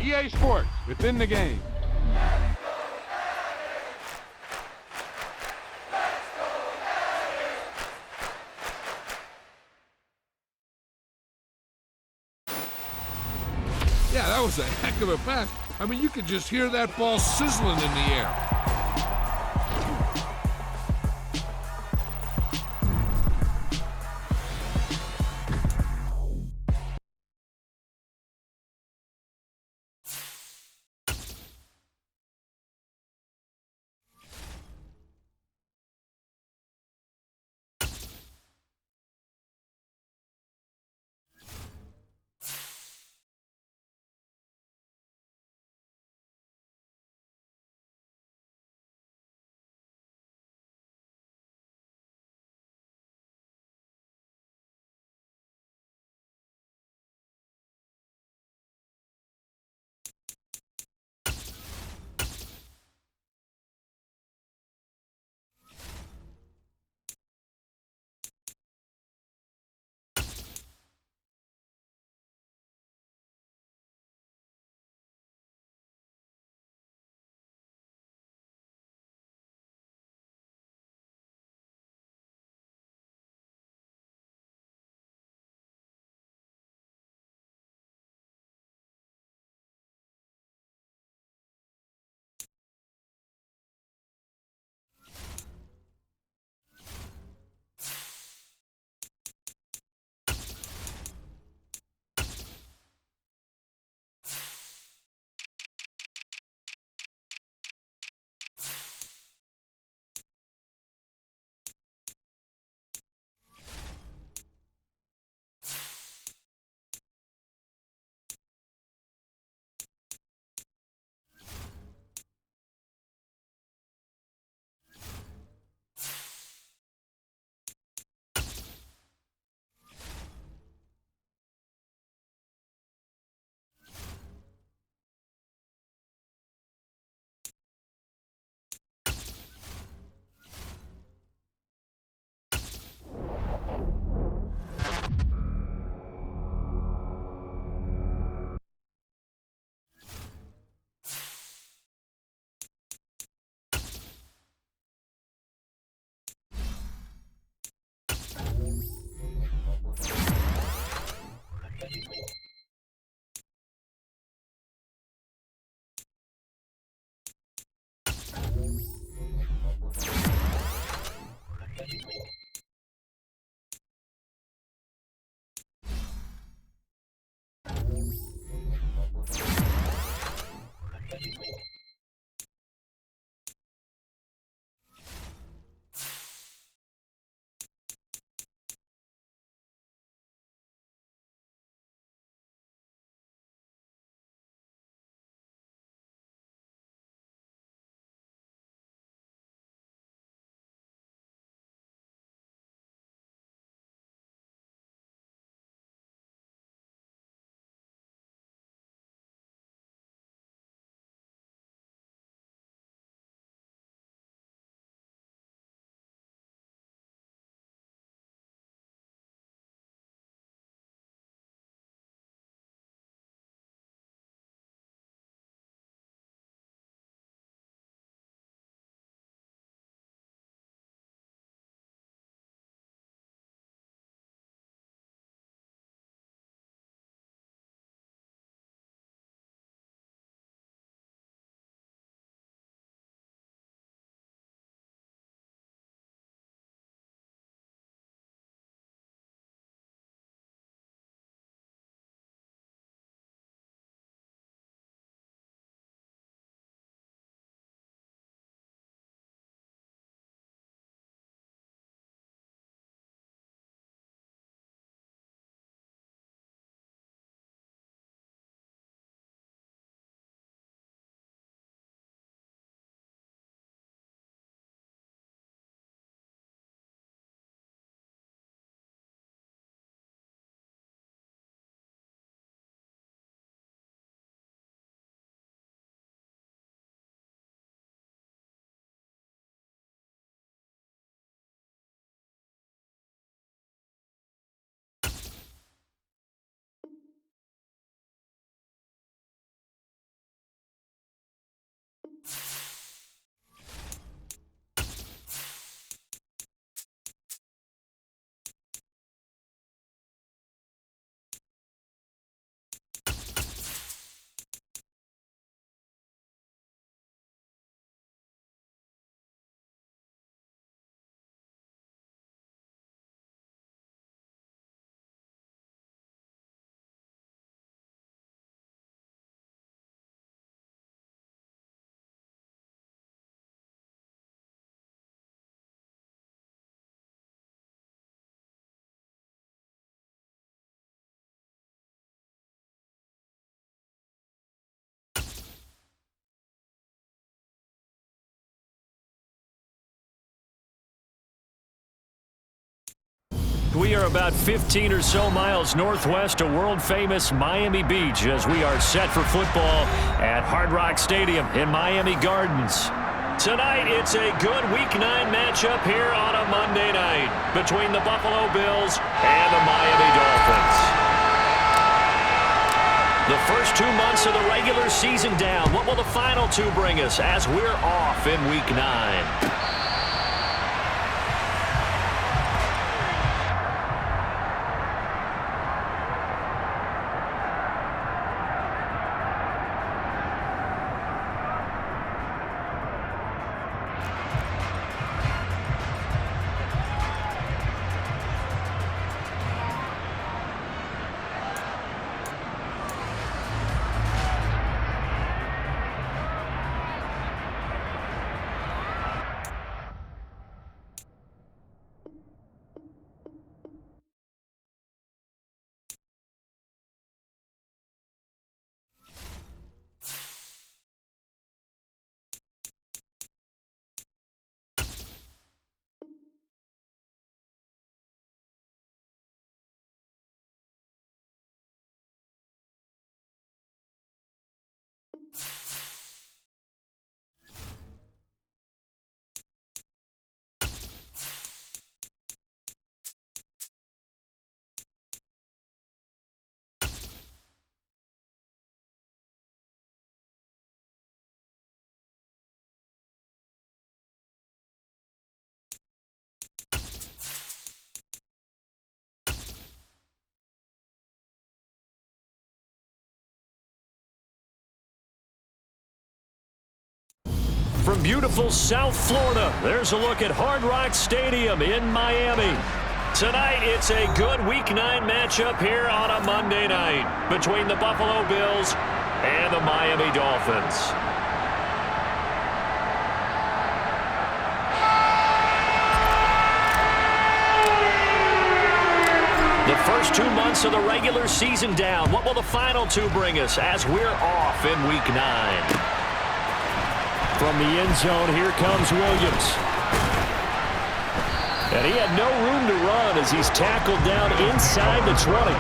EA Sports, within the game. Yeah, that was a heck of a pass. I mean, you could just hear that ball sizzling in the air. We are about 15 or so miles northwest of world-famous Miami Beach as we are set for football at Hard Rock Stadium in Miami Gardens. Tonight, it's a good Week 9 matchup here on a Monday night between the Buffalo Bills and the Miami Dolphins. The first 2 months of the regular season down. What will the final 2 bring us as we're off in Week 9? From beautiful South Florida, there's a look at Hard Rock Stadium in Miami. Tonight, it's a good Week 9 matchup here on a Monday night between the Buffalo Bills and the Miami Dolphins. The first 2 months of the regular season down. What will the final 2 bring us as we're off in Week 9? From the end zone, here comes Williams. And he had no room to run as he's tackled down inside the 20.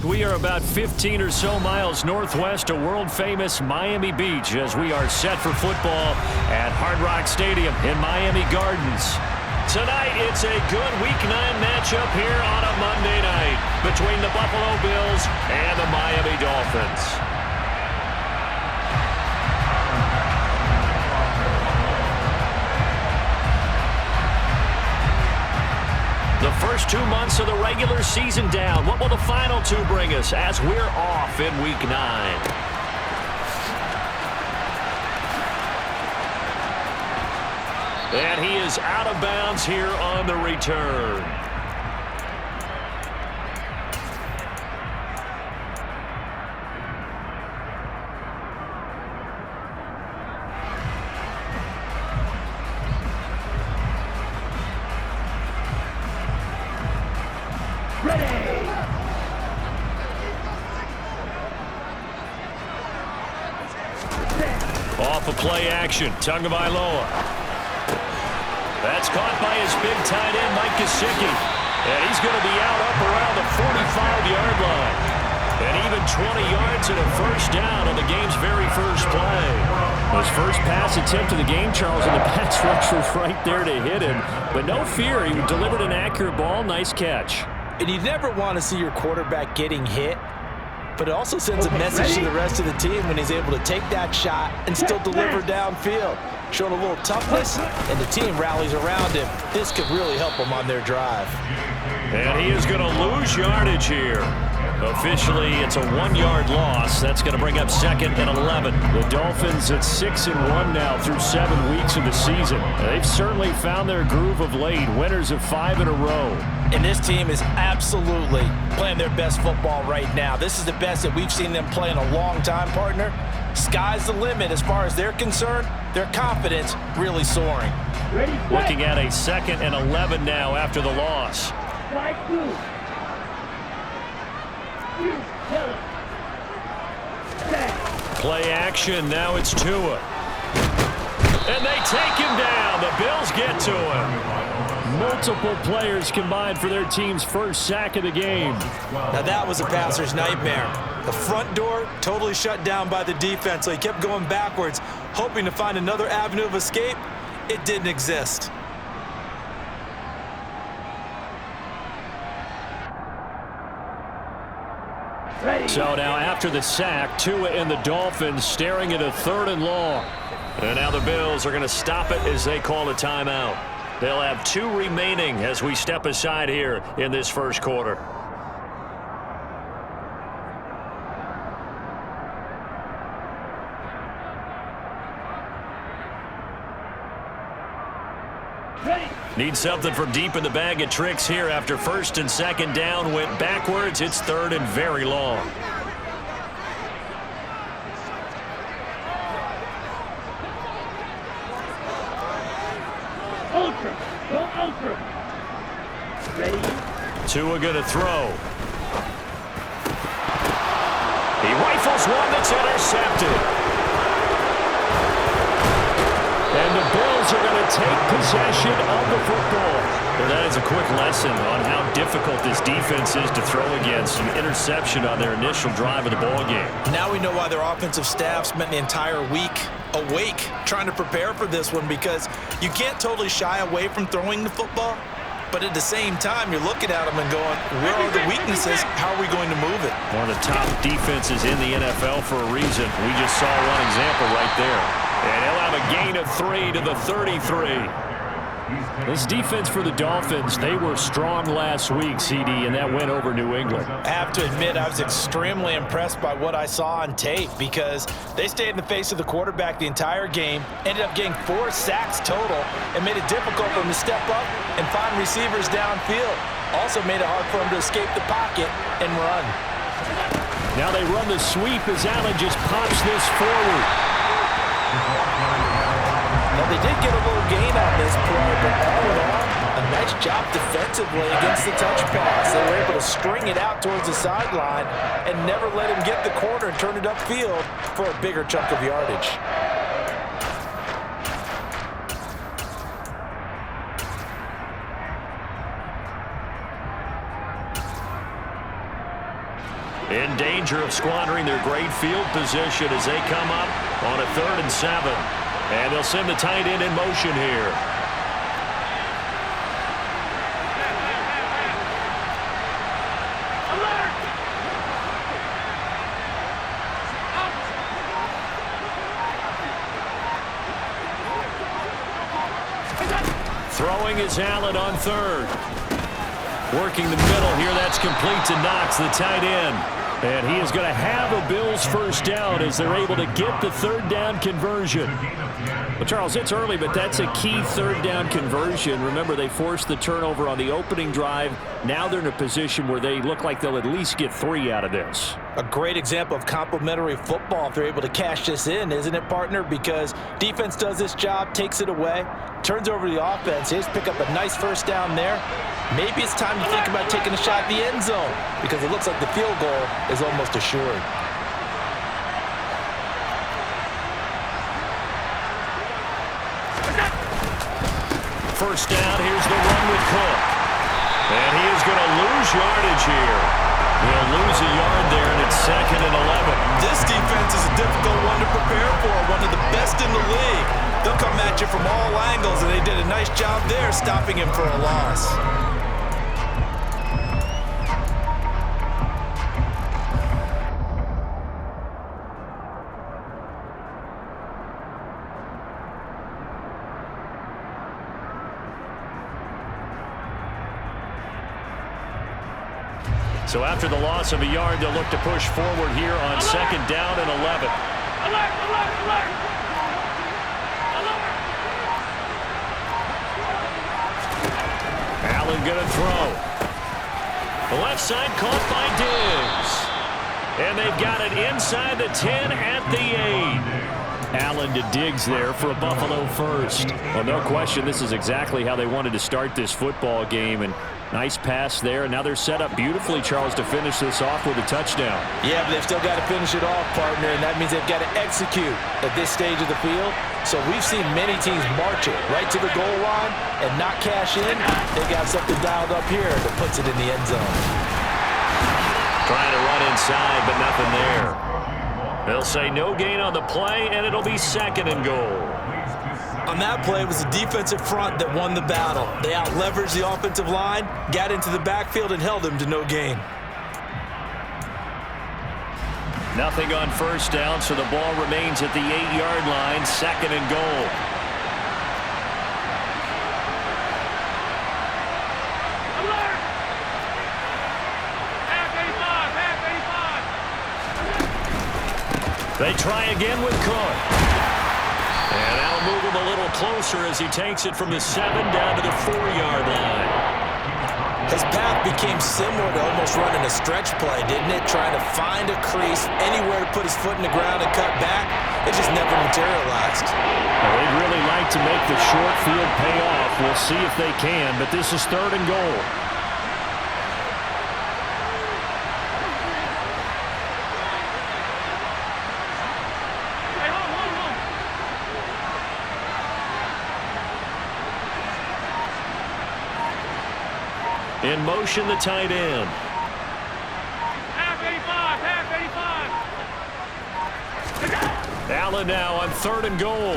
We are about 15 or so miles northwest of world-famous Miami Beach as we are set for football at Hard Rock Stadium in Miami Gardens. Tonight, it's a good Week 9 matchup here on a Monday night between the Buffalo Bills and the Miami Dolphins. The first 2 months of the regular season down. What will the final 2 bring us as we're off in Week 9? And he is out of bounds here on the return. Off of play action, Tagovailoa. That's caught by his big tight end, Mike Gesicki. And he's going to be out up around the 45-yard line. And even 20 yards and a first down on the game's very first play. His first pass attempt of the game, Charles, and the pass rush was right there to hit him. But no fear, he delivered an accurate ball. Nice catch. And you never want to see your quarterback getting hit. but it also sends a message to the rest of the team when he's able to take that shot and still deliver downfield. Showing a little toughness, and the team rallies around him. This could really help them on their drive. And he is going to lose yardage here. Officially, it's a 1-yard loss. That's going to bring up 2nd and 11. The Dolphins at 6-1 now through 7 weeks of the season. They've certainly found their groove of late. Winners of 5 in a row. And this team is absolutely playing their best football right now. This is the best that we've seen them play in a long time, partner. Sky's the limit as far as they're concerned. Their confidence really soaring. Looking at a 2nd and 11 now after the loss. Play action. Now it's Tua. And they take him down. The Bills get to him. Multiple players combined for their team's first sack of the game. Now that was a passer's nightmare. The front door totally shut down by the defense, so he kept going backwards, hoping to find another avenue of escape. It didn't exist. So now after the sack, Tua and the Dolphins staring at a 3rd and long. And now the Bills are going to stop it as they call a timeout. They'll have 2 remaining as we step aside here in this first quarter. Need something from deep in the bag of tricks here after 1st and 2nd down. Went backwards. It's 3rd and very long. Tua going to throw. He rifles one that's intercepted. And the Bills are going to take possession of the football. Well, that is a quick lesson on how difficult this defense is to throw against. An interception on their initial drive of the ballgame. Now we know why their offensive staff spent the entire week awake trying to prepare for this one, because you can't totally shy away from throwing the football, but at the same time you're looking at them and going, where are the weaknesses? How are we going to move it? One of the top defenses in the NFL for a reason. We just saw one example right there. And he'll have a gain of 3 to the 33. This defense for the Dolphins, they were strong last week, CD, and that went over New England. I have to admit, I was extremely impressed by what I saw on tape, because they stayed in the face of the quarterback the entire game, ended up getting 4 sacks total, and made it difficult for him to step up and find receivers downfield. Also made it hard for him to escape the pocket and run. Now they run the sweep as Allen just pops this forward. Now, they did get a little gain on this play, but all in all, a nice job defensively against the touch pass. They were able to string it out towards the sideline and never let him get the corner and turn it upfield for a bigger chunk of yardage. In danger of squandering their great field position as they come up on a 3rd and 7. And they'll send the tight end in motion here. Throwing is Allen on 3rd. Working the middle here. That's complete to Knox, the tight end. And he is going to have a Bills first down as they're able to get the 3rd down conversion. Well, Charles, it's early, but that's a key 3rd down conversion. Remember, they forced the turnover on the opening drive. Now they're in a position where they look like they'll at least get 3 out of this. A great example of complementary football if they're able to cash this in, isn't it, partner? Because defense does this job, takes it away, turns over the offense. They just pick up a nice first down there. Maybe it's time to think about taking a shot at the end zone, because it looks like the field goal is almost assured. First down, here's the run with Cook. And he is going to lose yardage here. He'll lose a yard there, and it's 2nd and 11. This defense is a difficult one to prepare for, one of the best in the league. They'll come at you from all angles, and they did a nice job there stopping him for a loss. So after the loss of a yard, they'll look to push forward here on second down and 11. Allen going to throw. The left side caught by Diggs. And they've got it inside the 10 at the 8. Allen to Diggs there for a Buffalo first. Well, no question, this is exactly how they wanted to start this football game. And nice pass there. And now they're set up beautifully, Charles, to finish this off with a touchdown. Yeah, but they've still got to finish it off, partner, and that means they've got to execute at this stage of the field. So we've seen many teams march it right to the goal line and not cash in. They've got something dialed up here that puts it in the end zone. Trying to run inside, but nothing there. They'll say no gain on the play, and it'll be second and goal. On that play, it was the defensive front that won the battle. They out-leveraged the offensive line, got into the backfield, and held them to no gain. Nothing on first down, so the ball remains at the 8-yard line, second and goal. They try again with Cook. And now move him a little closer as he takes it from the 7 down to the 4-yard line. His path became similar to almost running a stretch play, didn't it? Trying to find a crease, anywhere to put his foot in the ground and cut back. It just never materialized. Well, they'd really like to make the short field pay off. We'll see if they can, but this is third and goal. In motion, the tight end. Half 85. Allen now on third and goal.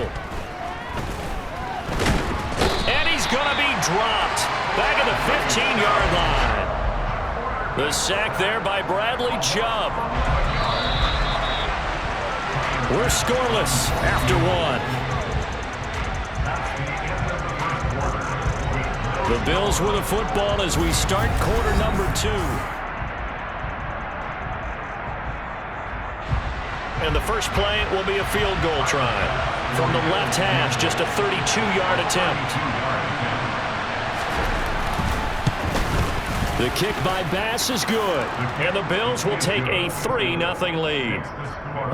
And he's going to be dropped. Back at the 15-yard line. The sack there by Bradley Chubb. We're scoreless after one. The Bills with a football as we start quarter number 2. And the first play will be a field goal try. From the left hash, just a 32-yard attempt. The kick by Bass is good. And the Bills will take a 3-0 lead.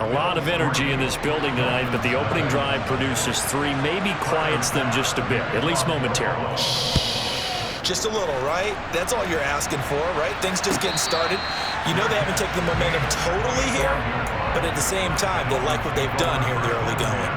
A lot of energy in this building tonight, but the opening drive produces 3, maybe quiets them just a bit, at least momentarily. Just a little, right? That's all you're asking for, right? Things just getting started. You know they haven't taken the momentum totally here, but at the same time, they like what they've done here in the early going.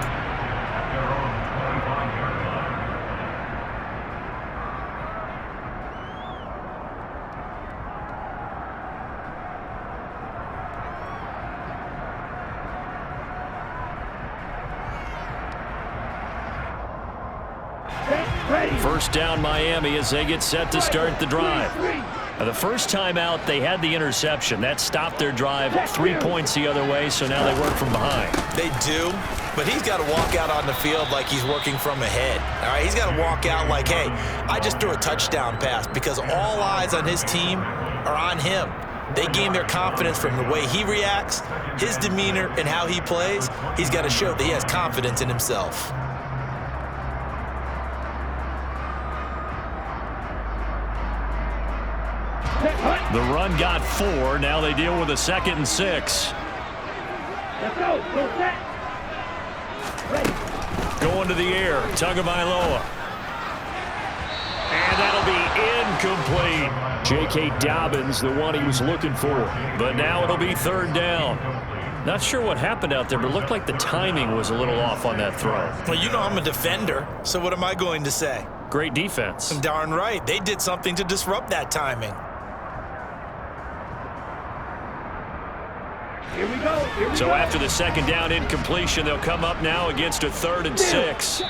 First down Miami as they get set to start the drive. Now, the first time out, they had the interception. That stopped their drive 3 points the other way, so now they work from behind. They do, but he's got to walk out on the field like he's working from ahead. All right, he's got to walk out like, hey, I just threw a touchdown pass because all eyes on his team are on him. They gain their confidence from the way he reacts, his demeanor, and how he plays. He's got to show that he has confidence in himself. The run got 4. Now they deal with a 2nd and 6. Let's go. Go set. Ready. Going to the air. Tagovailoa. And that'll be incomplete. J.K. Dobbins, the one he was looking for. But now it'll be third down. Not sure what happened out there, but it looked like the timing was a little off on that throw. Well, you know I'm a defender, so what am I going to say? Great defense. Darn right. They did something to disrupt that timing. Here we go. So after the second down incompletion, they'll come up now against a 3rd and 6.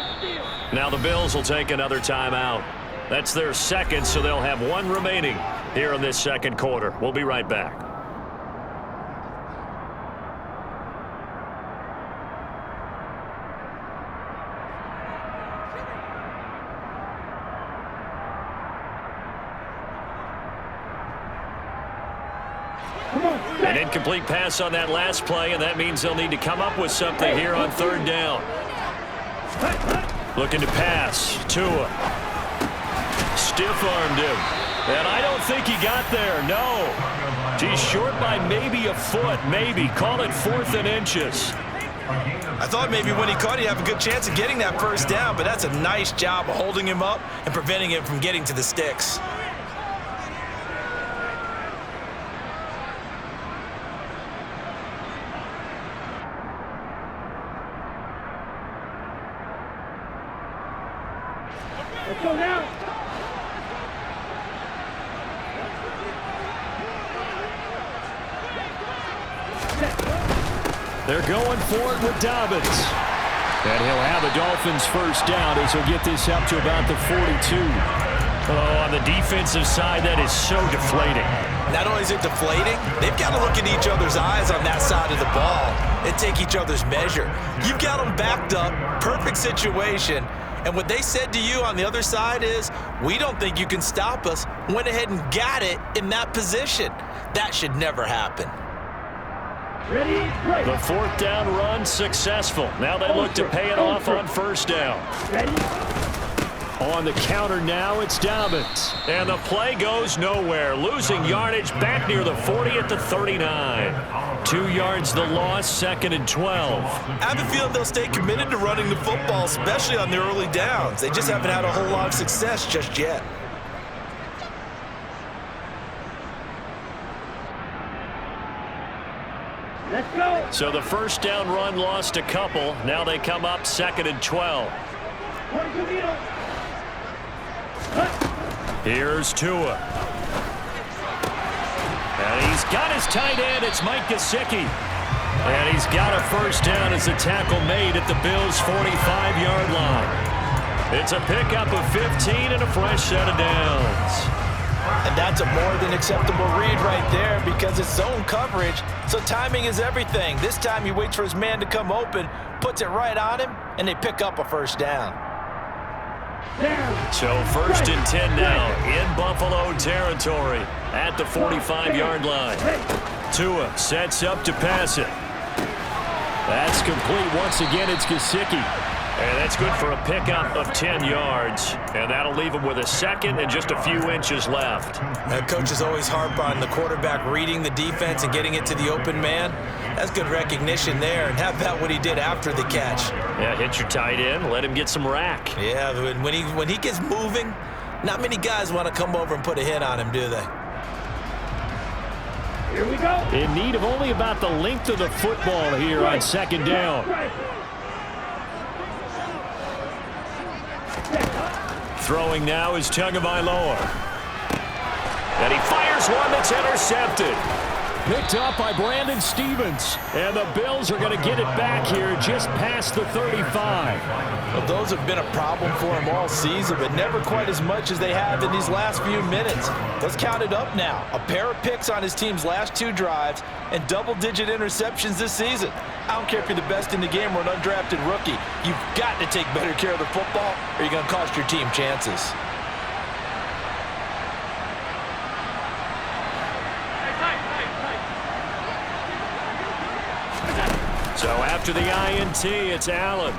Now the Bills will take another timeout. That's their second, so they'll have 1 remaining here in this second quarter. We'll be right back. Come on. An incomplete pass on that last play, and that means they'll need to come up with something here on third down. Looking to pass. Tua. Stiff-armed him. And I don't think he got there, no. He's short by maybe a foot, maybe. Call it 4th and inches. I thought maybe when he caught it, he'd have a good chance of getting that first down, but that's a nice job of holding him up and preventing him from getting to the sticks. Let's go now. They're going for it with Dobbins. And he'll have a Dolphins first down as he'll get this up to about the 42. Oh, on the defensive side, that is so deflating. Not only is it deflating, they've got to look at each other's eyes on that side of the ball and take each other's measure. You've got them backed up, perfect situation, and what they said to you on the other side is, we don't think you can stop us. Went ahead and got it in that position. That should never happen. Ready, break. The 4th down run successful. Now they look to pay it off on first down. Ready. On the counter now, it's Dobbins. And the play goes nowhere. Losing yardage back near the 40 at the 39. 2 yards the loss, 2nd and 12. I have a feeling they'll stay committed to running the football, especially on their early downs. They just haven't had a whole lot of success just yet. Let's go. So the first down run lost a couple. Now they come up 2nd and 12. 42 meters. Here's Tua. And he's got his tight end. It's Mike Gesicki. And he's got a first down as the tackle made at the Bills' 45-yard line. It's a pickup of 15 and a fresh set of downs. And that's a more than acceptable read right there because it's zone coverage, so timing is everything. This time he waits for his man to come open, puts it right on him, and they pick up a first down. So 1st and 10 now in Buffalo territory at the 45-yard line. Tua sets up to pass it. That's complete. Once again, it's Gesicki. And that's good for a pickup of 10 yards. And that'll leave him with a 2nd and just a few inches left. Coaches always harp on the quarterback reading the defense and getting it to the open man. That's good recognition there. And how about what he did after the catch? Yeah, hit your tight end, let him get some rack. Yeah, when he gets moving, not many guys want to come over and put a hit on him, do they? Here we go. In need of only about the length of the football here on 2nd down. Throwing now is Tagovailoa. And he fires one that's intercepted. Picked up by Brandon Stevens. And the Bills are going to get it back here just past the 35. Well, those have been a problem for him all season, but never quite as much as they have in these last few minutes. Let's count it up now. A pair of picks on his team's last 2 drives and double-digit interceptions this season. I don't care if you're the best in the game or an undrafted rookie. You've got to take better care of the football or you're going to cost your team chances. So after the INT, it's Allen.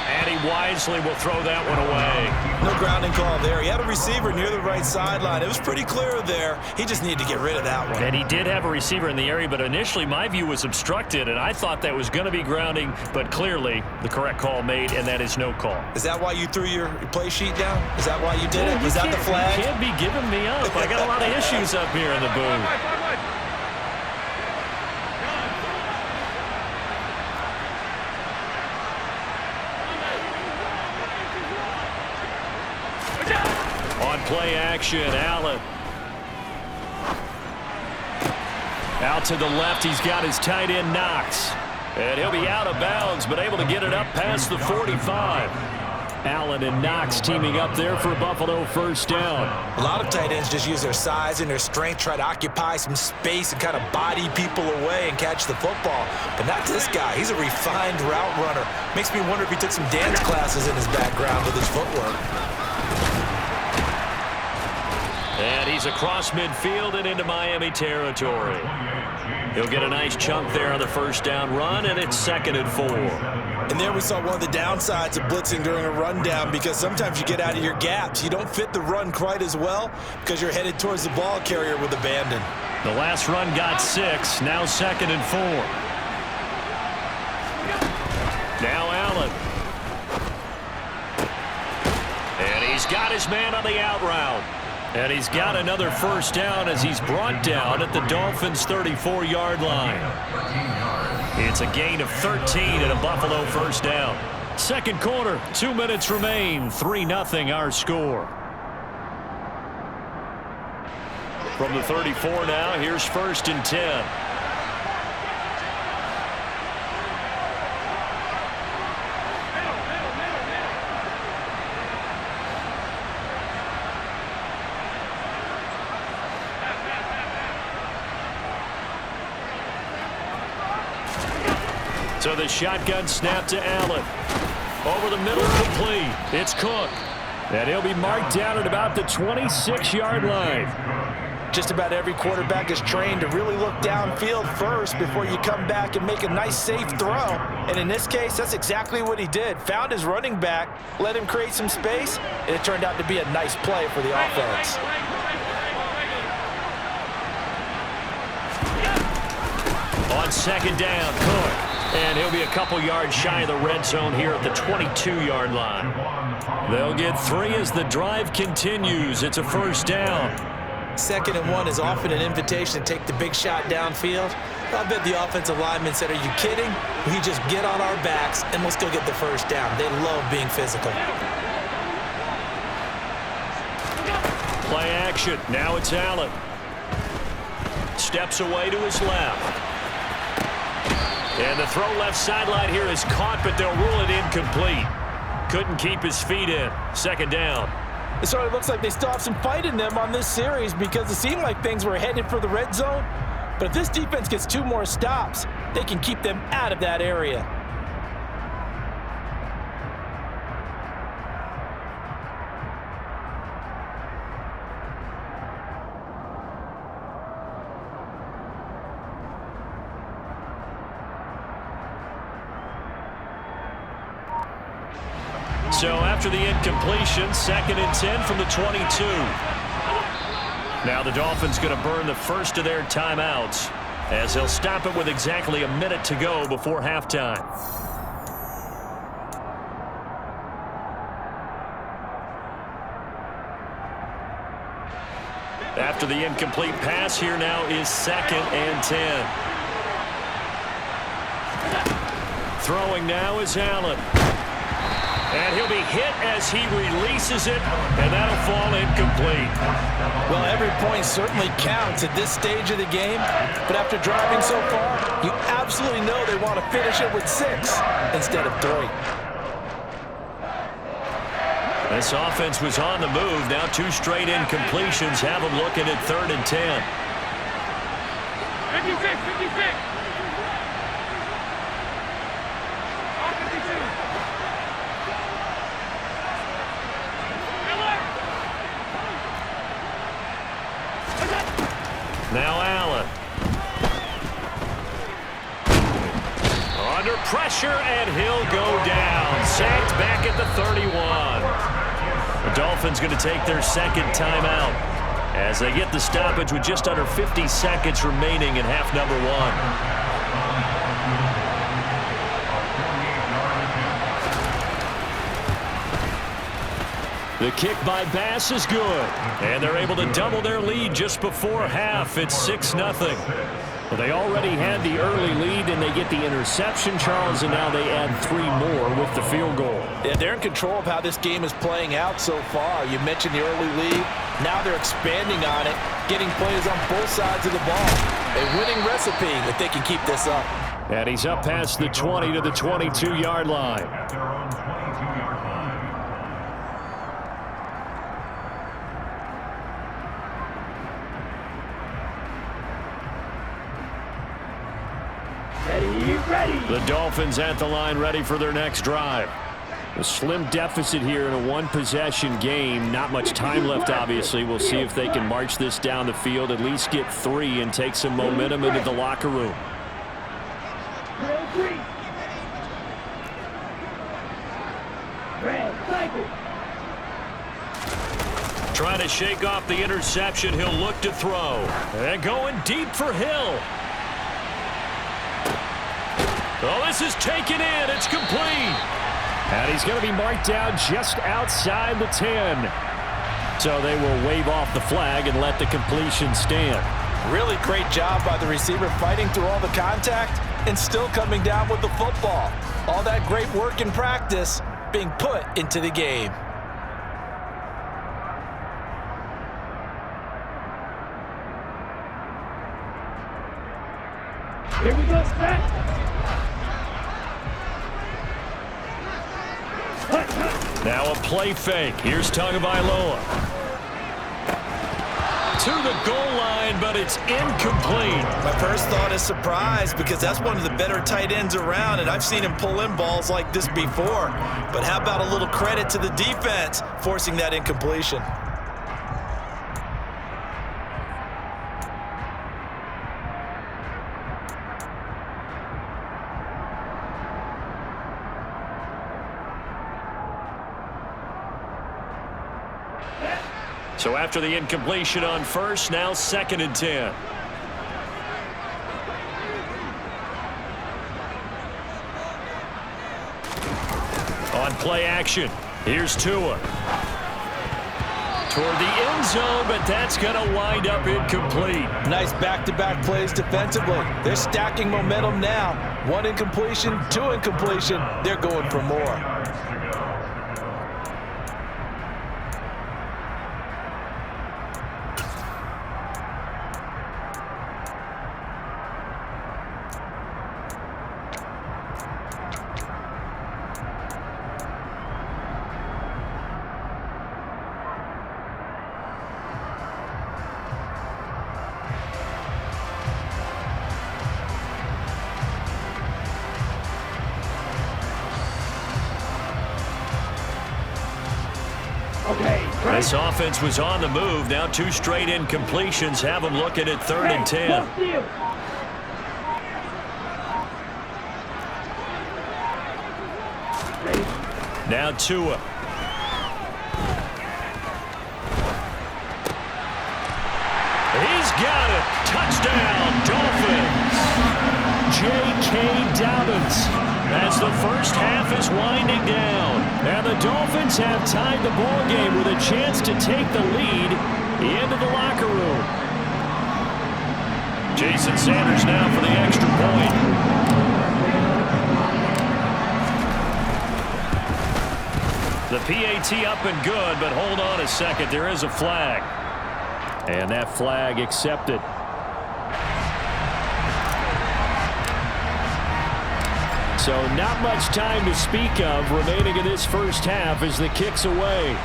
And he wisely will throw that one away. No grounding call there. He had a receiver near the right sideline. It was pretty clear there. He just needed to get rid of that one. And he did have a receiver in the area, but initially my view was obstructed, and I thought that was going to be grounding, but clearly the correct call made, and that is no call. Is that why you threw your play sheet down? Is that why you did it? Was that the flag? You can't be giving me up. I got a lot of issues up here in the booth. On play action, Allen. Out to the left, he's got his tight end Knox. And he'll be out of bounds, but able to get it up past the 45. Allen and Knox teaming up there for a Buffalo first down. A lot of tight ends just use their size and their strength, try to occupy some space and kind of body people away and catch the football. But not this guy. He's a refined route runner. Makes me wonder if he took some dance classes in his background with his footwork. He's across midfield and into Miami territory. He'll get a nice chunk there on the first down run, and it's 2nd and 4. And there we saw one of the downsides of blitzing during a rundown, because sometimes you get out of your gaps. You don't fit the run quite as well because you're headed towards the ball carrier with abandon. The last run got 6, now 2nd and 4. Now Allen. And he's got his man on the out route. And he's got another first down as he's brought down at the Dolphins' 34-yard line. It's a gain of 13 and a Buffalo first down. Second quarter, 2 minutes remain. 3-0 our score. From the 34 now, here's 1st and 10. So the shotgun snap to Allen. Over the middle, complete. It's Cook. And he'll be marked down at about the 26-yard line. Just about every quarterback is trained to really look downfield first before you come back and make a nice, safe throw. And in this case, that's exactly what he did. Found his running back, let him create some space, and it turned out to be a nice play for the offense. On 2nd down, Cook. And he'll be a couple yards shy of the red zone here at the 22-yard line. They'll get 3 as the drive continues. It's a first down. 2nd and 1 is often an invitation to take the big shot downfield. I bet the offensive lineman said, "Are you kidding? We just get on our backs and let's go get the first down." They love being physical. Play action. Now it's Allen. Steps away to his left. And the throw left sideline here is caught, but they'll rule it incomplete. Couldn't keep his feet in. 2nd down. It sort of looks like they still have some fight in them on this series, because it seemed like things were headed for the red zone. But if this defense gets 2 more stops, they can keep them out of that area. So after the incompletion, 2nd and 10 from the 22. Now the Dolphins going to burn the first of their timeouts as they'll stop it with exactly a minute to go before halftime. After the incomplete pass, here now is 2nd and 10. Throwing now is Allen. And he'll be hit as he releases it, and that'll fall incomplete. Well, every point certainly counts at this stage of the game, but after driving so far, you absolutely know they want to finish it with 6 instead of 3. This offense was on the move. Now 2 straight incompletions have them looking at 3rd and 10. 56, 56. Now Allen. Under pressure, and he'll go down. Sacked back at the 31. The Dolphins going to take their 2nd timeout as they get the stoppage with just under 50 seconds remaining in half number 1. The kick by Bass is good, and they're able to double their lead just before half. It's 6-0. Well, they already had the early lead, and they get the interception, Charles, and now they add 3 more with the field goal. Yeah, they're in control of how this game is playing out so far. You mentioned the early lead. Now they're expanding on it, getting plays on both sides of the ball. A winning recipe if they can keep this up. And he's up past the 20 to the 22-yard line. Ready. The Dolphins at the line, ready for their next drive. A slim deficit here in a one-possession game. Not much time left, obviously. We'll see if they can march this down the field, at least get 3 and take some momentum into the locker room. Trying to shake off the interception. He'll look to throw. And going deep for Hill. Oh, this is taken in. It's complete. And he's going to be marked down just outside the 10. So they will wave off the flag and let the completion stand. Really great job by the receiver fighting through all the contact and still coming down with the football. All that great work in practice being put into the game. Here we go, set. Now a play fake. Here's Tagovailoa. To the goal line, but it's incomplete. My first thought is surprise because that's one of the better tight ends around, and I've seen him pull in balls like this before. But how about a little credit to the defense forcing that incompletion? So after the incompletion on first, now 2nd and 10. On play action, here's Tua. Toward the end zone, but that's going to wind up incomplete. Nice back-to-back plays defensively. They're stacking momentum now. 1 incompletion, 2 incompletion. They're going for more. This offense was on the move. Now 2 straight incompletions have them looking at 3rd and 10. Now Tua. He's got it. Touchdown, Dolphins. J.K. Dobbins. As the first half is winding down. And the Dolphins have tied the ball game with a chance to take the lead into the locker room. Jason Sanders now for the extra point. The PAT up and good, but hold on a second. There is a flag. And that flag accepted. So not much time to speak of remaining in this first half as the kick's away.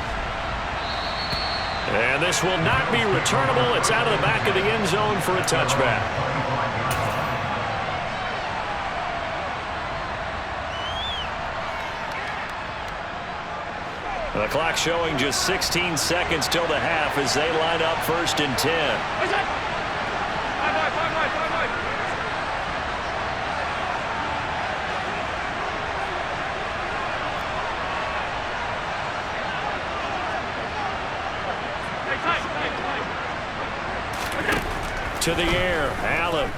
And this will not be returnable. It's out of the back of the end zone for a touchback. The clock showing just 16 seconds till the half as they line up 1st and 10. To the air, Allen.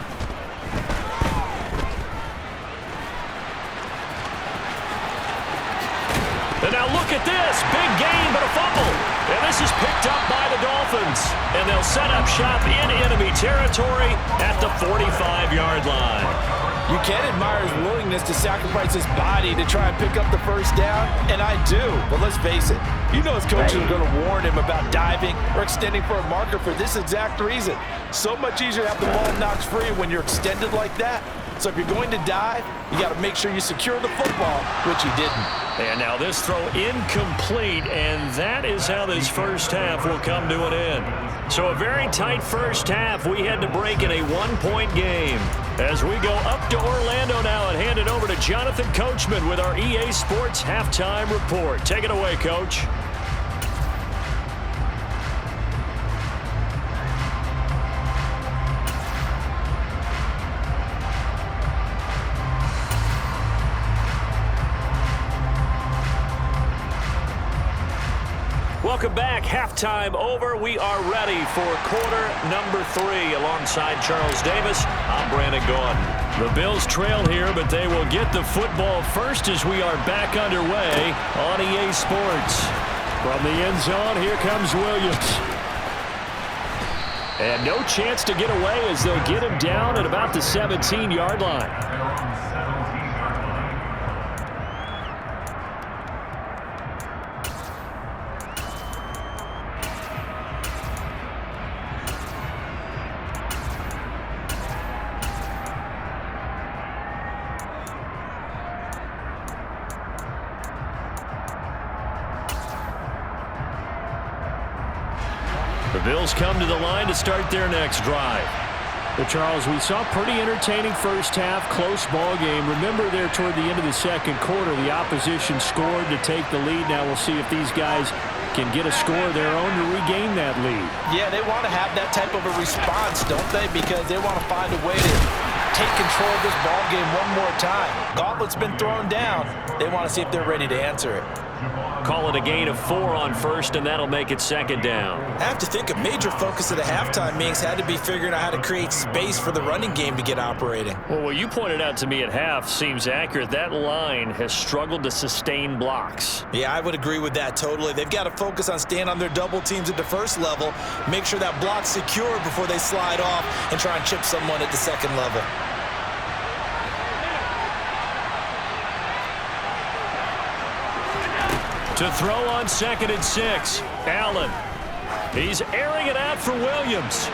And now look at this. Big gain, but a fumble. And this is picked up by the Dolphins. And they'll set up shop in enemy territory at the 45-yard line. You can admire his willingness to sacrifice his body to try and pick up the first down, and I do. But let's face it, you know his coaches are going to warn him about diving or extending for a marker for this exact reason. So much easier to have the ball knocked free when you're extended like that. So if you're going to dive, you got to make sure you secure the football, which he didn't. And now this throw incomplete, and that is how this first half will come to an end. So a very tight first half. We had to break in a one-point game. As we go up to Orlando now and hand it over to Jonathan Coachman with our EA Sports Halftime Report. Take it away, Coach. Welcome back. Halftime over. We are ready for quarter number 3. Alongside Charles Davis, I'm Brandon Gaudin. The Bills trail here, but they will get the football first as we are back underway on EA Sports. From the end zone, here comes Williams. And no chance to get away as they'll get him down at about the 17-yard line. The Bills come to the line to start their next drive. Well, Charles, we saw pretty entertaining first half, close ball game. Remember there toward the end of the second quarter, the opposition scored to take the lead. Now we'll see if these guys can get a score of their own to regain that lead. Yeah, they want to have that type of a response, don't they? Because they want to find a way to take control of this ball game one more time. Gauntlet's been thrown down. They want to see if they're ready to answer it. Call it a gain of 4 on first, and that'll make it second down. I have to think a major focus of the halftime meetings had to be figuring out how to create space for the running game to get operating. Well, what you pointed out to me at half seems accurate. That line has struggled to sustain blocks. Yeah, I would agree with that totally. They've got to focus on staying on their double teams at the first level, make sure that block's secure before they slide off and try and chip someone at the second level. To throw on 2nd and 6. Allen. He's airing it out for Williams.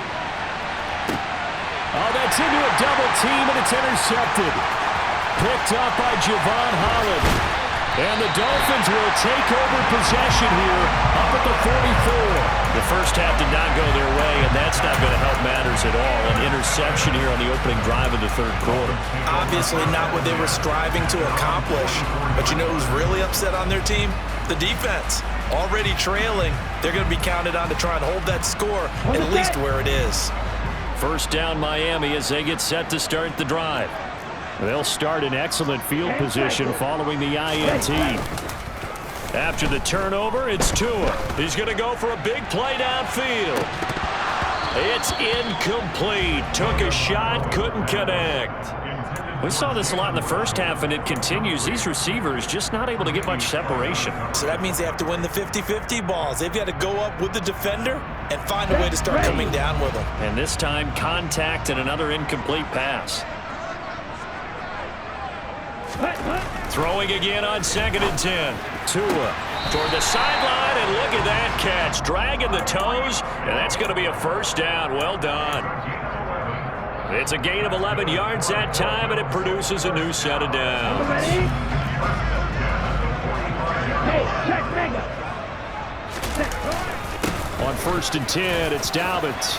Oh, that's into a double team, and it's intercepted. Picked up by Javon Holland. And the Dolphins will take over possession here up at the 44. The first half did not go their way, and that's not going to help matters at all. An interception here on the opening drive of the third quarter. Obviously not what they were striving to accomplish. But you know who's really upset on their team? The defense. Already trailing. They're going to be counted on to try and hold that score at least where it is. First down Miami as they get set to start the drive. They'll start in excellent field position following the INT. After the turnover, it's Tua. He's going to go for a big play downfield. It's incomplete. Took a shot, couldn't connect. We saw this a lot in the first half, and it continues. These receivers just not able to get much separation. So that means they have to win the 50-50 balls. They've got to go up with the defender and find a way to start coming down with them. And this time, contact and another incomplete pass. Throwing again on 2nd and 10. Tua toward the sideline, and look at that catch. Dragging the toes, and that's going to be a first down. Well done. It's a gain of 11 yards that time, and it produces a new set of downs. On 1st and 10, it's Dobbins.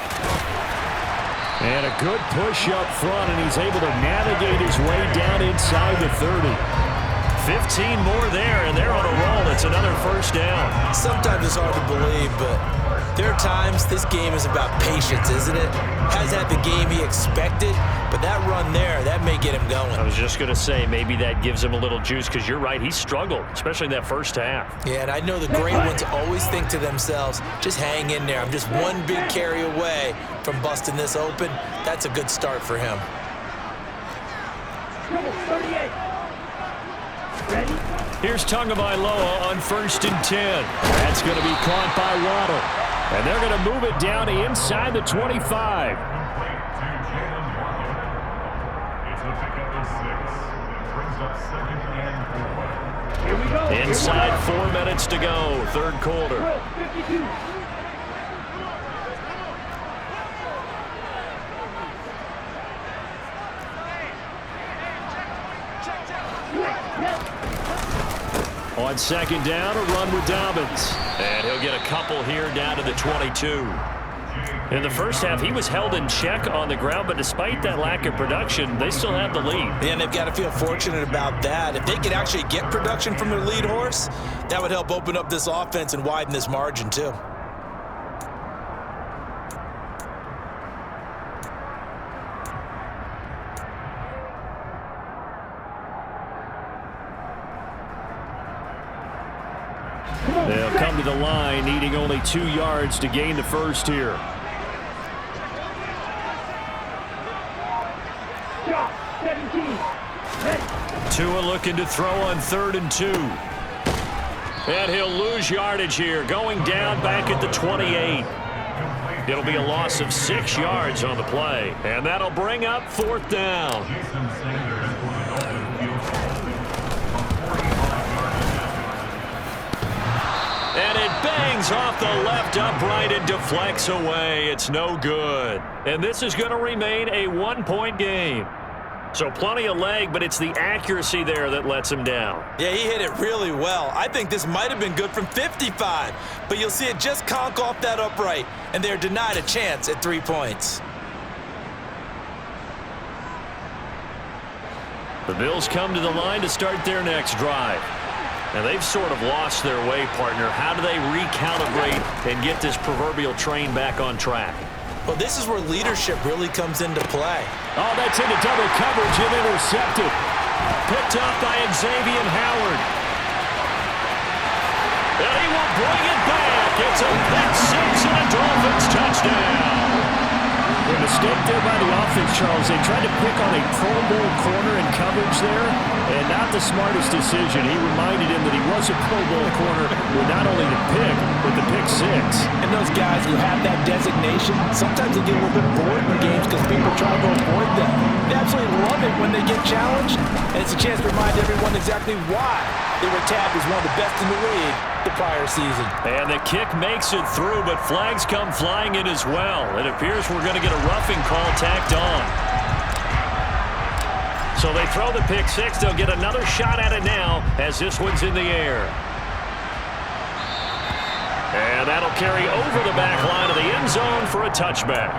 And a good push up front, and he's able to navigate his way down inside the 30. 15 more there, and they're on a roll. It's another first down. Sometimes it's hard to believe, but there are times this game is about patience, isn't it? Has had the game he expected, but that run there, that may get him going. I was just going to say, maybe that gives him a little juice, because you're right, he struggled, especially in that first half. Yeah, and I know the great ones always think to themselves, just hang in there. I'm just one big carry away from busting this open. That's a good start for him. 38. Ready? Here's Tagovailoa on 1st and 10. That's going to be caught by Waddle. And they're going to move it down to inside the 25. Here we go. Inside 4 minutes to go, third quarter. 52. On 2nd down, a run with Dobbins. And he'll get a couple here down to the 22. In the first half, he was held in check on the ground, but despite that lack of production, they still have the lead. And they've got to feel fortunate about that. If they could actually get production from their lead horse, that would help open up this offense and widen this margin too. They'll come to the line, needing only 2 yards to gain the first here. Shot, 17. Ready. Tua looking to throw on 3rd and 2. And he'll lose yardage here, going down back at the 28. It'll be a loss of 6 yards on the play, and that'll bring up 4th down. And it bangs off the left upright and deflects away. It's no good. And this is going to remain a 1-point game. So plenty of leg, but it's the accuracy there that lets him down. Yeah, he hit it really well. I think this might have been good from 55, but you'll see it just conk off that upright, and they're denied a chance at 3 points. The Bills come to the line to start their next drive. And they've sort of lost their way, partner. How do they recalibrate and get this proverbial train back on track? Well, this is where leadership really comes into play. Oh, that's into double coverage and intercepted. Picked up by Xavier Howard. And he will bring it back. It's a pick six and a Dolphins touchdown. A mistake there by the offense, Charles. They tried to pick on a Pro Bowl corner in coverage there, and not the smartest decision. He reminded him that he was a Pro Bowl corner with not only the pick, but the pick six. And those guys who have that designation, sometimes they get a little bit bored in games because people try to avoid them. They absolutely love it when they get challenged, and it's a chance to remind everyone exactly why they were tabbed as one of the best in the league the prior season. And the kick makes it through, but flags come flying in as well. It appears we're going to get a roughing call tacked on. So they throw the pick six. They'll get another shot at it now as this one's in the air. And that'll carry over the back line of the end zone for a touchback.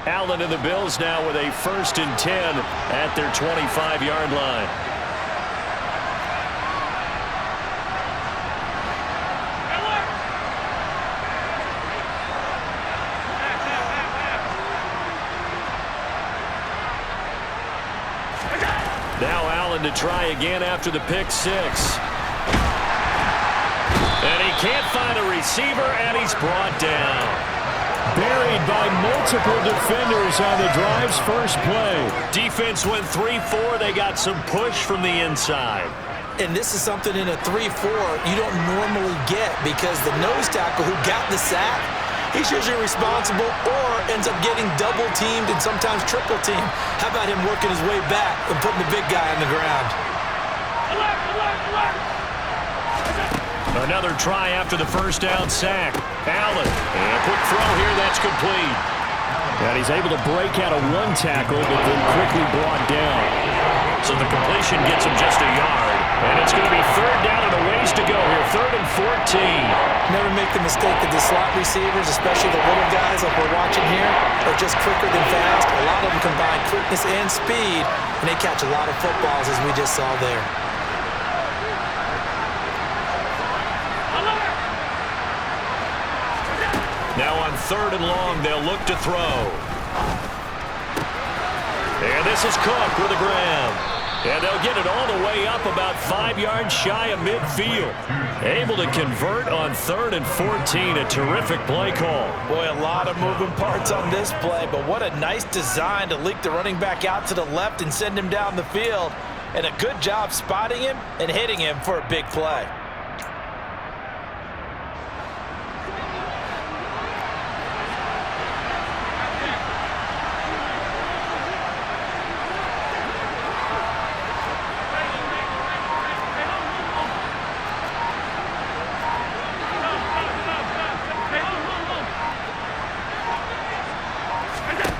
Allen and the Bills now with a 1st and 10 at their 25-yard line. Now Allen to try again after the pick six. And he can't find a receiver, and he's brought down. Buried by multiple defenders on the drive's first play. Defense went 3-4. They got some push from the inside. And this is something in a 3-4 you don't normally get because the nose tackle who got the sack, he's usually responsible or ends up getting double-teamed and sometimes triple-teamed. How about him working his way back and putting the big guy on the ground? Another try after the first down sack. Allen, and a quick throw here, that's complete. And he's able to break out of one tackle, but then quickly brought down. So the completion gets him just a yard. And it's going to be 3rd down and a ways to go here, 3rd and 14. Never make the mistake that the slot receivers, especially the little guys like we're watching here, are just quicker than fast. A lot of them combine quickness and speed, and they catch a lot of footballs as we just saw there. Now on 3rd and long, they'll look to throw. And this is Cook with a grab. And they'll get it all the way up about 5 yards shy of midfield. Able to convert on 3rd and 14. A terrific play call. Boy, a lot of moving parts on this play, but what a nice design to leak the running back out to the left and send him down the field. And a good job spotting him and hitting him for a big play.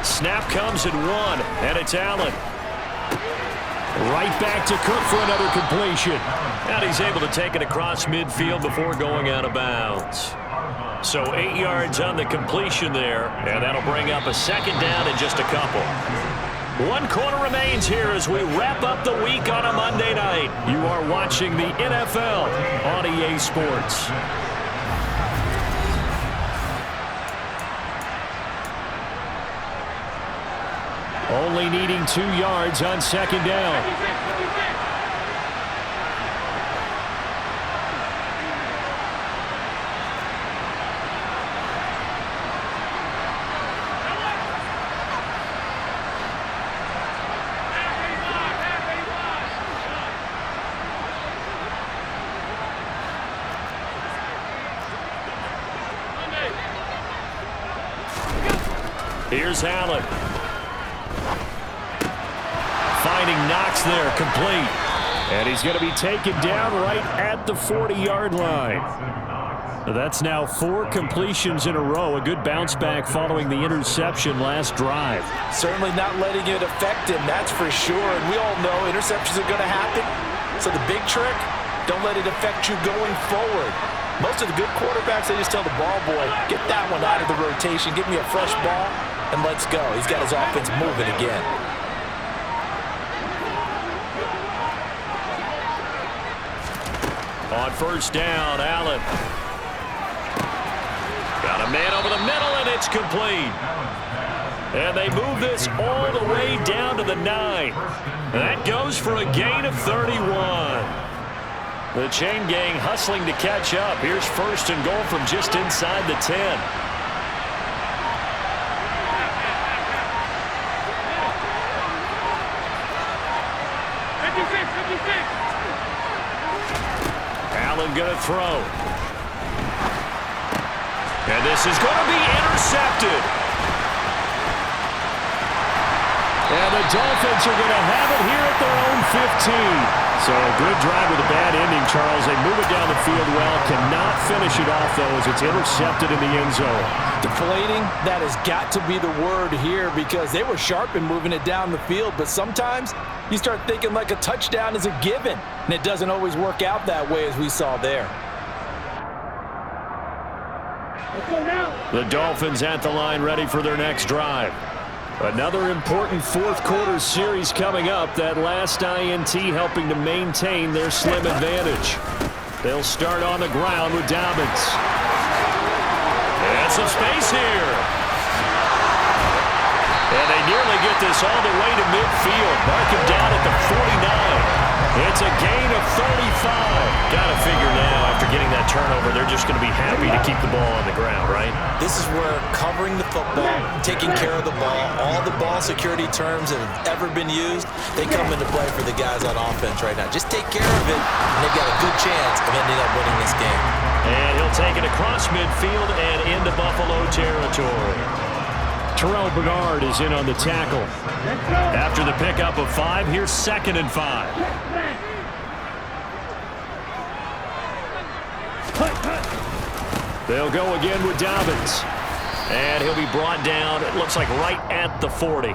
Snap comes at 1, and it's Allen. Right back to Cook for another completion. And he's able to take it across midfield before going out of bounds. So 8 yards on the completion there, and that'll bring up a second down in just a couple. 1 quarter remains here as we wrap up the week on a Monday night. You are watching the NFL on EA Sports. Only needing 2 yards on second down. Here's Allen. Finding Knox there, complete. And he's going to be taken down right at the 40-yard line. That's now 4 completions in a row. A good bounce back following the interception last drive. Certainly not letting it affect him, that's for sure. And we all know interceptions are going to happen. So the big trick, don't let it affect you going forward. Most of the good quarterbacks, they just tell the ball boy, get that one out of the rotation, give me a fresh ball, and let's go. He's got his offense moving again. On first down, Allen. Got a man over the middle, and it's complete. And they move this all the way down to the 9. That goes for a gain of 31. The chain gang hustling to catch up. Here's first and goal from just inside the 10. Allen going to throw. And this is going to be intercepted. And the Dolphins are going to have it here at their own 15. So a good drive with a bad ending, Charles. They move it down the field well. Cannot finish it off, though, as it's intercepted in the end zone. Deflating, that has got to be the word here because they were sharp in moving it down the field. But sometimes you start thinking like a touchdown is a given. And it doesn't always work out that way as we saw there. The Dolphins at the line ready for their next drive. Another important fourth quarter series coming up. That last INT helping to maintain their slim advantage. They'll start on the ground with Dobbins. And some space here. And they nearly get this all the way to midfield. Mark him down at the 49. It's a gain of 35. Got to figure now, after getting that turnover, they're just going to be happy to keep the ball on the ground, right? This is where covering the football, taking care of the ball, all the ball security terms that have ever been used, they come into play for the guys on offense right now. Just take care of it, and they've got a good chance of ending up winning this game. And he'll take it across midfield and into Buffalo territory. Terrell Bernard is in on the tackle. After the pickup of 5, here's 2nd and 5. They'll go again with Dobbins. And he'll be brought down, it looks like right at the 40.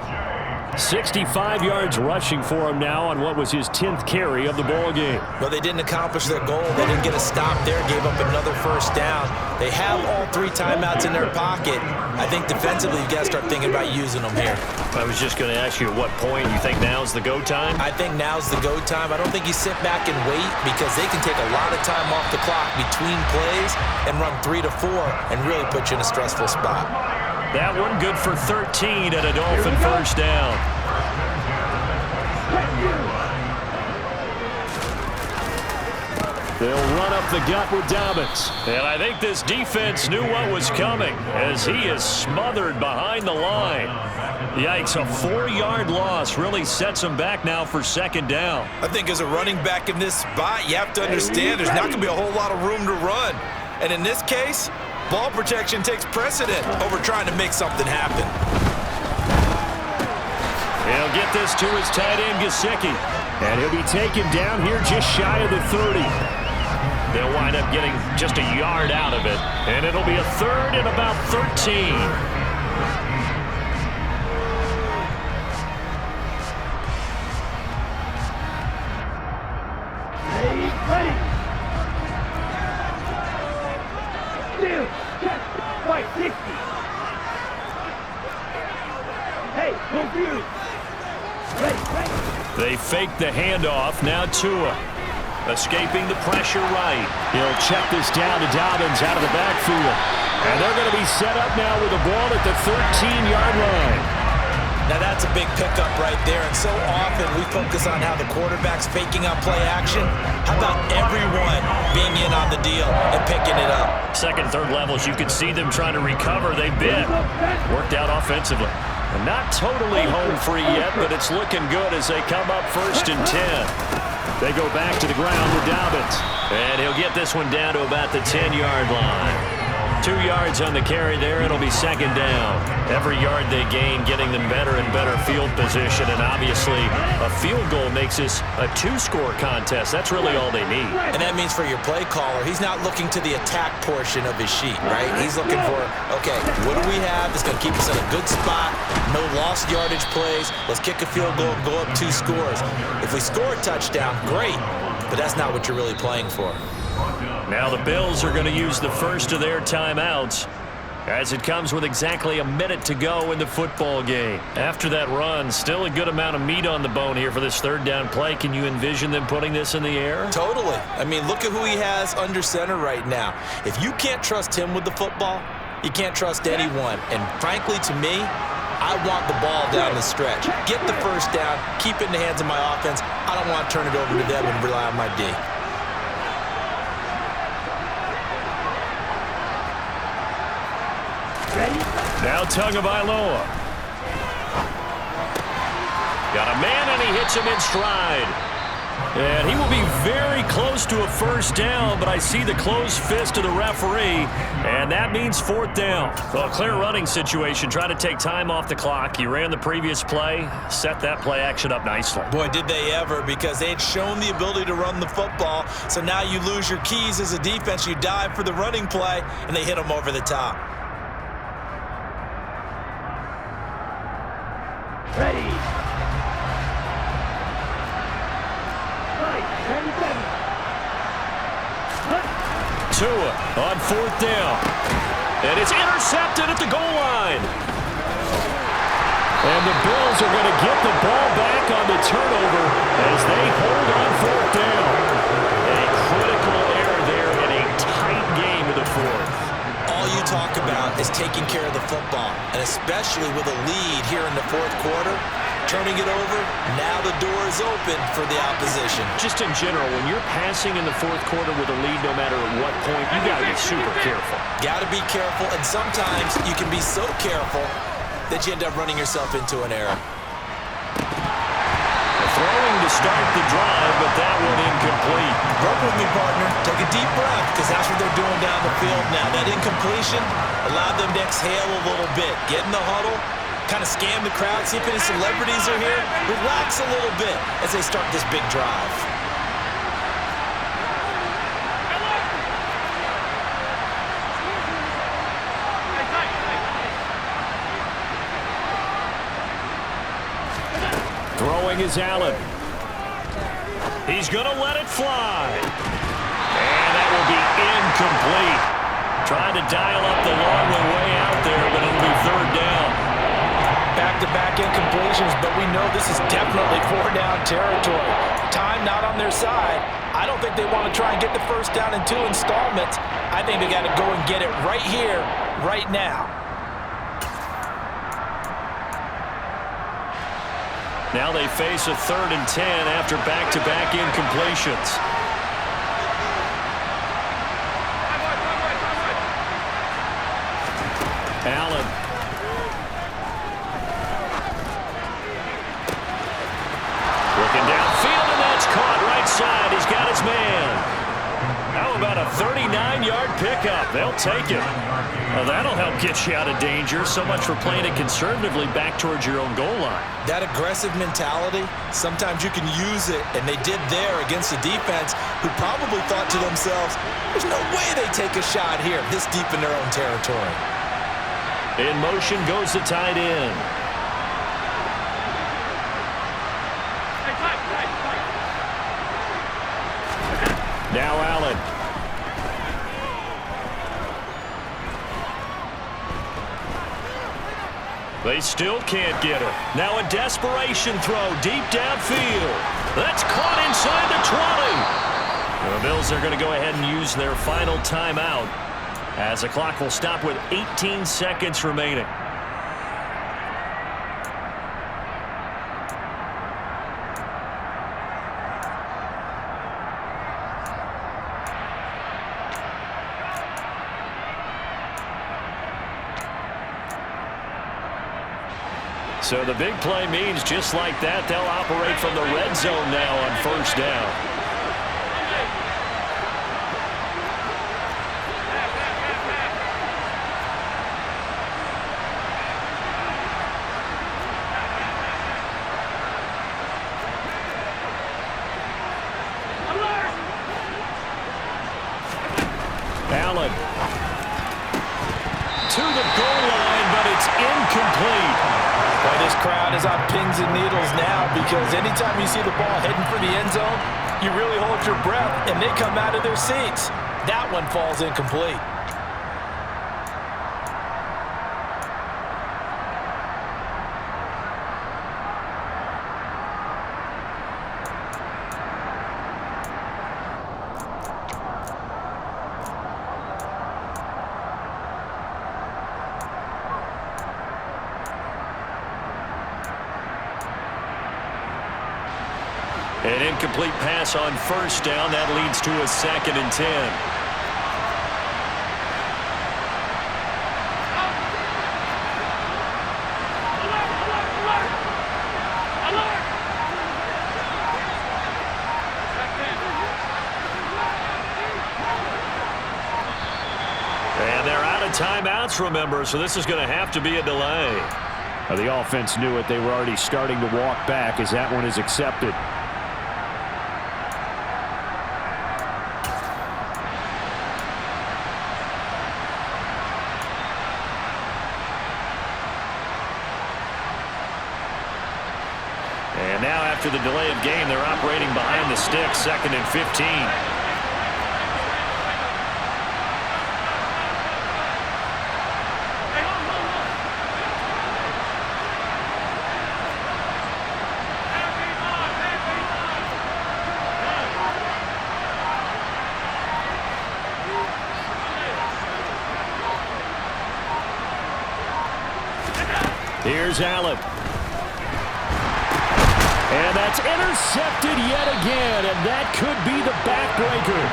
65 yards rushing for him now on what was his 10th carry of the ball game. Well, they didn't accomplish their goal. They didn't get a stop there, gave up another first down. They have all 3 timeouts in their pocket. I think defensively, you've got to start thinking about using them here. I was just going to ask you at what point you think now's the go time? I think now's the go time. I don't think you sit back and wait because they can take a lot of time off the clock between plays and run 3 to 4 and really put you in a stressful spot. That one good for 13 and a Dolphin first down. They'll run up the gut with Dobbins. And I think this defense knew what was coming as he is smothered behind the line. Yikes, a 4-yard loss really sets him back now for 2nd down. I think as a running back in this spot, you have to understand there's not going to be a whole lot of room to run. And in this case, ball protection takes precedent over trying to make something happen. He'll get this to his tight end, Gesicki. And he'll be taken down here just shy of the 30. They'll wind up getting just a yard out of it. And it'll be a 3rd and about 13. They fake the handoff. Now Tua. Escaping the pressure right. He'll check this down to Dobbins out of the backfield. And they're going to be set up now with the ball at the 13-yard line. Now that's a big pickup right there, and so often we focus on how the quarterback's faking out play action. How about everyone being in on the deal and picking it up? Second, third levels, you can see them trying to recover. They bit. Worked out offensively. And not totally home free yet, but it's looking good as they come up 1st and 10. They go back to the ground with Dobbins. And he'll get this one down to about the 10-yard line. 2 yards on the carry there. It'll be 2nd down. Every yard they gain getting them better and better field position. And obviously, a field goal makes this a 2-score contest. That's really all they need. And that means for your play caller, he's not looking to the attack portion of his sheet, right? He's looking for, okay, what do we have that's going to keep us in a good spot? No lost yardage plays. Let's kick a field goal and go up 2 scores. If we score a touchdown, great. But that's not what you're really playing for. Now the Bills are going to use the first of their timeouts as it comes with exactly a minute to go in the football game. After that run, still a good amount of meat on the bone here for this 3rd down play. Can you envision them putting this in the air? Totally. I mean, look at who he has under center right now. If you can't trust him with the football, you can't trust anyone. And frankly, to me, I want the ball down the stretch. Get the first down, keep it in the hands of my offense. I don't want to turn it over to them and rely on my D. Now Tagovailoa. Got a man and he hits him in stride. And he will be very close to a first down, but I see the closed fist of the referee, and that means 4th down. Well, a clear running situation. Try to take time off the clock. He ran the previous play, set that play action up nicely. Boy, did they ever, because they had shown the ability to run the football. So now you lose your keys as a defense. You dive for the running play, and they hit him over the top. Ready. Tua on 4th down. And it's intercepted at the goal line. And the Bills are going to get the ball back on the turnover as they hold on 4th down. A critical error there in a tight game in the 4th. All you talk about is taking care of the football, and especially with a lead here in the 4th quarter. Turning it over, now the door is open for the opposition. Just in general, when you're passing in the 4th quarter with a lead, no matter at what point, you got to be super careful. Got to be careful, and sometimes you can be so careful that you end up running yourself into an error. Throwing to start the drive, but that one incomplete. Work with me, partner. Take a deep breath, because that's what they're doing down the field now. That incompletion allowed them to exhale a little bit. Get in the huddle. Kind of scan the crowd, see if any celebrities are here. Relax a little bit as they start this big drive. Throwing is Allen. He's going to let it fly. And that will be incomplete. Trying to dial up the long way out there, but it'll be 3rd down. Back-to-back incompletions, but we know this is definitely 4-down territory. Time not on their side. I don't think they want to try and get the first down in 2 installments. I think they got to go and get it right here, right now. Now they face a 3rd and 10 after back-to-back incompletions. Allen. Looking downfield, and that's caught right side. He's got his man. How about a 39-yard pickup? They'll take it. Well, that'll help get you out of danger. So much for playing it conservatively back towards your own goal line. That aggressive mentality, sometimes you can use it, and they did there against a defense who probably thought to themselves, there's no way they take a shot here this deep in their own territory. In motion goes the tight end. Now Allen. They still can't get her. Now a desperation throw deep downfield. That's caught inside the 20. The Bills are going to go ahead and use their final timeout as the clock will stop with 18 seconds remaining. So the big play means just like that, they'll operate from the red zone now on first down. Allen to the goal line, but it's incomplete. Well, this crowd is on pins and needles now because anytime you see the ball heading for the end zone, you really hold your breath, and they come out of their seats. That one falls incomplete. An incomplete pass on first down. That leads to a 2nd and 10. And they're out of timeouts, remember, so this is going to have to be a delay. The offense knew it. They were already starting to walk back as that one is accepted. And now after the delay of game, they're operating behind the sticks, 2nd and 15. Here's Allen. And that's intercepted yet again, and that could be the backbreaker.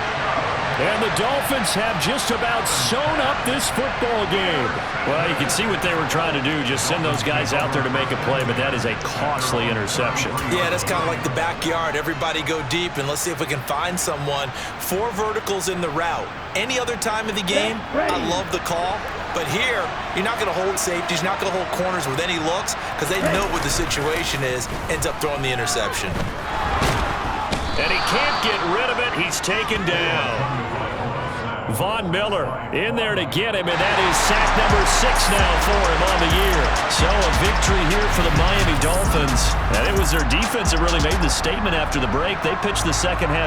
And the Dolphins have just about sewn up this football game. Well, you can see what they were trying to do, just send those guys out there to make a play, but that is a costly interception. Yeah, that's kind of like the backyard. Everybody go deep, and let's see if we can find someone. 4 verticals in the route. Any other time of the game, I love the call. But here, you're not going to hold safeties, you're not going to hold corners with any looks because they know what the situation is, ends up throwing the interception. And he can't get rid of it. He's taken down. Von Miller in there to get him, and that is sack number 6 now for him on the year. So a victory here for the Miami Dolphins. And it was their defense that really made the statement after the break. They pitched the second half